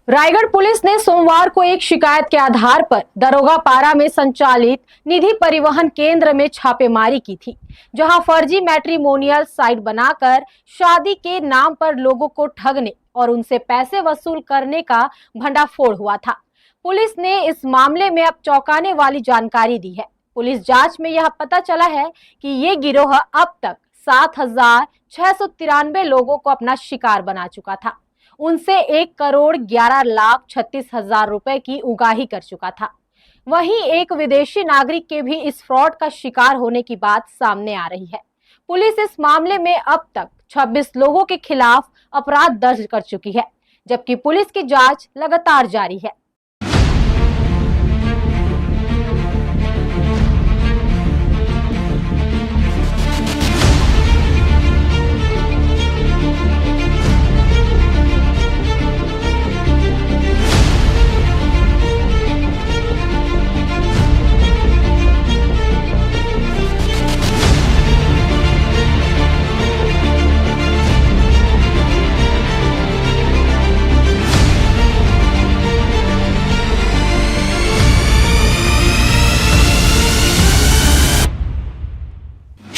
Raigarh police ने सोमवार को एक शिकायत के आधार पर दरोगा पारा में संचालित निधि परिवहन केंद्र में छापेमारी की थी, जहां फर्जी मैट्रिमोनियल साइट बनाकर शादी के नाम पर लोगों को ठगने और उनसे पैसे वसूल करने का भंडाफोड़ हुआ था। पुलिस ने इस मामले में अब चौंकाने वाली जानकारी दी है। पुलिस जांच में यह पता चला है कि ये गिरोह अब तक 7,693 लोगों को अपना शिकार बना चुका था। उनसे 1,11,36,000 रुपए की उगाही कर चुका था। वहीं एक विदेशी नागरिक के भी इस फ्रॉड का शिकार होने की बात सामने आ रही है। पुलिस इस मामले में अब तक 26 लोगों के खिलाफ अपराध दर्ज कर चुकी है, जबकि पुलिस की जांच लगातार जारी है।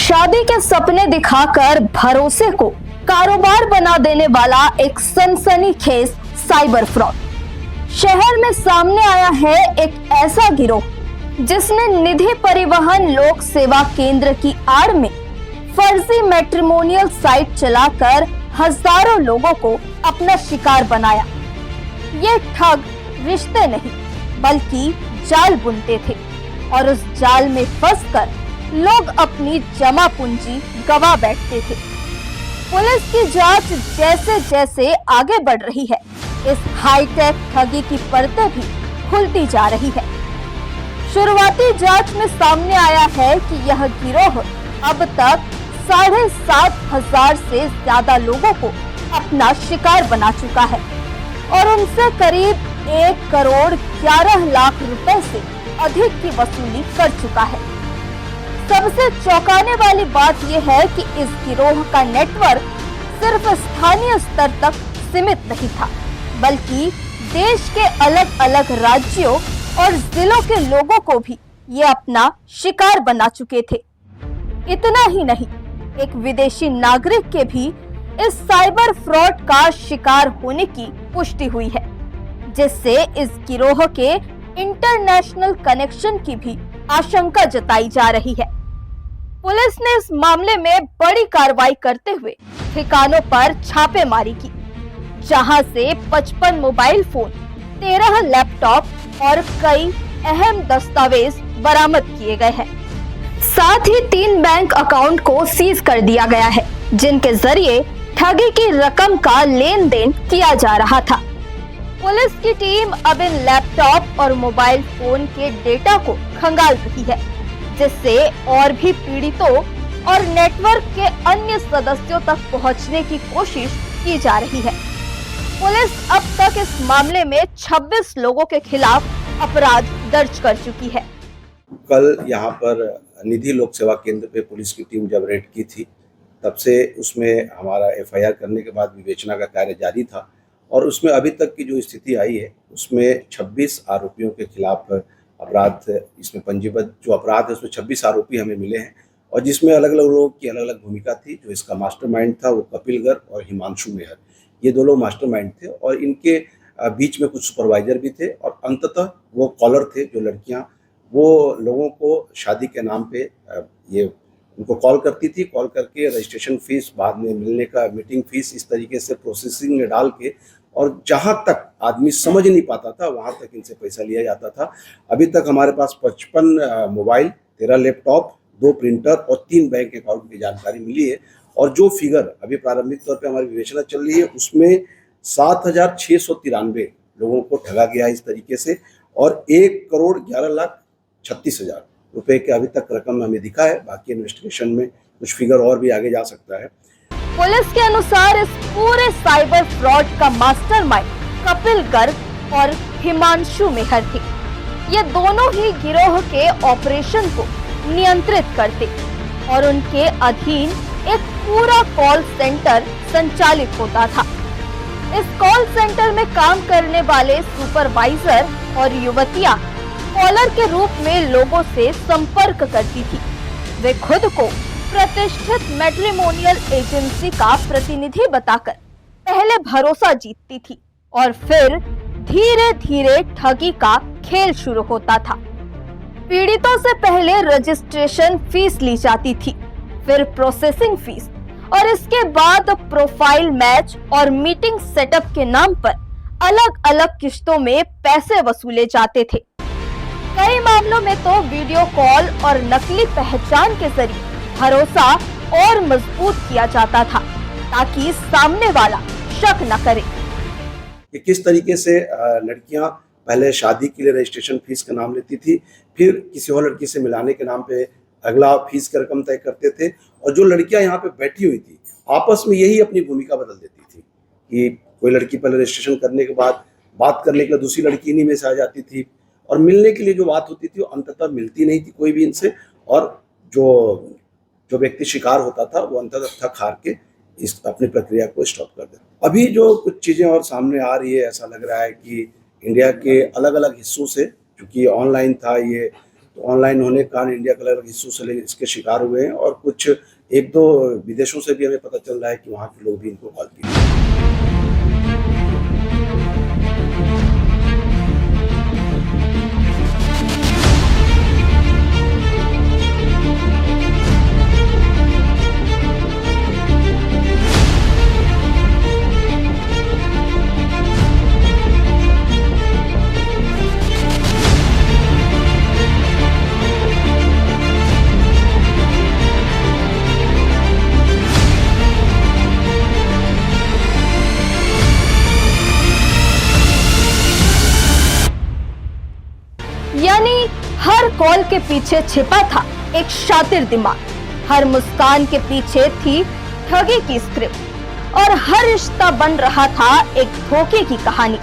शादी के सपने दिखाकर भरोसे को कारोबार बना देने वाला एक सनसनीखेज साइबर फ्रॉड। शहर में सामने आया है एक ऐसा गिरोह जिसने निधि परिवहन लोक सेवा केंद्र की आड़ में फर्जी मैट्रिमोनियल साइट चलाकर हजारों लोगों को अपना शिकार बनाया। ये ठग रिश्ते नहीं बल्कि जाल बुनते थे और उस जाल में फंसकर लोग अपनी जमा पूंजी गवा बैठते थे। पुलिस की जांच जैसे जैसे आगे बढ़ रही है, इस हाईटेक ठगी की परतें भी खुलती जा रही है। शुरुआती जांच में सामने आया है कि यह गिरोह अब तक 7,500 से ज्यादा लोगों को अपना शिकार बना चुका है और उनसे करीब 1,11,00,000 रुपए से अधिक की वसूली कर चुका है। सबसे चौंकाने वाली बात यह है कि इस गिरोह का नेटवर्क सिर्फ स्थानीय स्तर तक सीमित नहीं था, बल्कि देश के अलग अलग राज्यों और जिलों के लोगों को भी ये अपना शिकार बना चुके थे। इतना ही नहीं, एक विदेशी नागरिक के भी इस साइबर फ्रॉड का शिकार होने की पुष्टि हुई है, जिससे इस गिरोह के इंटरनेशनल कनेक्शन की भी आशंका जताई जा रही है। पुलिस ने इस मामले में बड़ी कार्रवाई करते हुए ठिकानों पर छापेमारी की, जहां से 55 मोबाइल फोन, 13 लैपटॉप और कई अहम दस्तावेज बरामद किए गए हैं। साथ ही 3 बैंक अकाउंट को सीज कर दिया गया है, जिनके जरिए ठगी की रकम का लेन देन किया जा रहा था। पुलिस की टीम अब इन लैपटॉप और मोबाइल फोन के डेटा को खंगाल रही है, जिससे और भी पीड़ितों और नेटवर्क के अन्य सदस्यों तक पहुंचने की कोशिश की जा रही है। पुलिस अब तक इस मामले में 26 लोगों के खिलाफ अपराध दर्ज कर चुकी है। कल यहाँ पर निधि लोक सेवा केंद्र पे पुलिस की टीम जब रेड की थी, तब से उसमें हमारा FIR करने के बाद विवेचना का कार्य जारी था और उसमें अभी तक की जो स्थिति आई है उसमें 26 आरोपियों के खिलाफ अपराध, इसमें पंजीबद्ध जो अपराध है उसमें 26 आरोपी हमें मिले हैं और जिसमें अलग अलग लोगों की अलग अलग भूमिका थी। जो इसका मास्टरमाइंड था वो कपिल गर्ग और हिमांशु मेहर, ये 2 लोग मास्टरमाइंड थे और इनके बीच में कुछ सुपरवाइजर भी थे और अंततः वो कॉलर थे, जो लड़कियां वो लोगों को शादी के नाम पे ये उनको कॉल करती थी। कॉल करके रजिस्ट्रेशन फीस, बाद में मिलने का मीटिंग फीस, इस तरीके से प्रोसेसिंग में डाल के और जहां तक आदमी समझ नहीं पाता था वहां तक इनसे पैसा लिया जाता था। अभी तक हमारे पास 55 मोबाइल, 13 लैपटॉप, 2 प्रिंटर और 3 बैंक अकाउंट की जानकारी मिली है और जो फिगर अभी प्रारंभिक तौर पे हमारी विवेचना चल रही है उसमें 7,693 लोगों को ठगा गया इस तरीके से और 1,11,36,000 रुपए के अभी तक रकम हमें दिखा है। बाकी इन्वेस्टिगेशन में कुछ फिगर और भी आगे जा सकता है। पुलिस के अनुसार इस पूरे साइबर फ्रॉड का मास्टरमाइंड कपिल गर्ग और हिमांशु मेहर थे। ये दोनों ही गिरोह के ऑपरेशन को नियंत्रित करते और उनके अधीन एक पूरा कॉल सेंटर संचालित होता था। इस कॉल सेंटर में काम करने वाले सुपरवाइजर और युवतियां कॉलर के रूप में लोगों से संपर्क करती थी। वे खुद को प्रतिष्ठित मैट्रिमोनियल एजेंसी का प्रतिनिधि बताकर पहले भरोसा जीतती थी और फिर धीरे धीरे ठगी का खेल शुरू होता था। पीड़ितों से पहले रजिस्ट्रेशन फीस ली जाती थी, फिर प्रोसेसिंग फीस और इसके बाद प्रोफाइल मैच और मीटिंग सेटअप के नाम पर अलग अलग किश्तों में पैसे वसूले जाते थे। कई मामलों में तो वीडियो कॉल और नकली पहचान के जरिए भरोसा और मजबूत किया जाता था ताकि सामने वाला शक न करे। कि किस तरीके से लड़कियां पहले शादी के लिए रजिस्ट्रेशन फीस का नाम लेती थी, फिर किसी और लड़की से मिलाने के नाम पे अगला फीस का रकम तय करते थे, और जो लड़कियां यहाँ पे बैठी हुई थी आपस में यही अपनी भूमिका बदल देती थी कि कोई लड़की पहले रजिस्ट्रेशन करने के बाद बात करने के लिए दूसरी लड़की इन्हीं में से आ जाती थी, और मिलने के लिए जो बात होती थी वो अंततः मिलती नहीं थी कोई भी इनसे, और जो व्यक्ति शिकार होता था वो अंततः थक हार के इस अपनी प्रक्रिया को स्टॉप कर देता। अभी जो कुछ चीज़ें और सामने आ रही है, ऐसा लग रहा है कि इंडिया के अलग अलग हिस्सों से, क्योंकि ऑनलाइन था ये, तो ऑनलाइन होने के कारण इंडिया के अलग अलग हिस्सों से इसके शिकार हुए हैं, और कुछ एक दो विदेशों से भी हमें पता चल रहा है कि वहाँ के लोग भी इनको कॉल किए। यानी हर कॉल के पीछे छिपा था एक शातिर दिमाग, हर मुस्कान के पीछे थी ठगी की स्क्रिप्ट और हर रिश्ता बन रहा था एक धोखे की कहानी।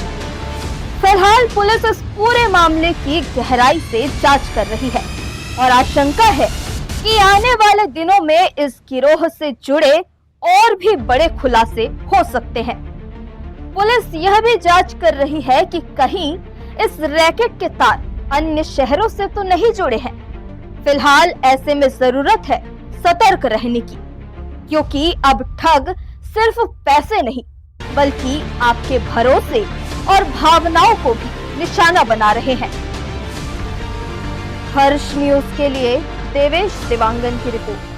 फिलहाल पुलिस इस पूरे मामले की गहराई से जांच कर रही है और आशंका है कि आने वाले दिनों में इस गिरोह से जुड़े और भी बड़े खुलासे हो सकते हैं। पुलिस यह भी जांच कर रही है कि कहीं इस रैकेट के तार अन्य शहरों से तो नहीं जुड़े हैं। फिलहाल ऐसे में जरूरत है सतर्क रहने की, क्योंकि अब ठग सिर्फ पैसे नहीं बल्कि आपके भरोसे और भावनाओं को भी निशाना बना रहे हैं। हर्ष न्यूज के लिए देवेश देवांगन की रिपोर्ट।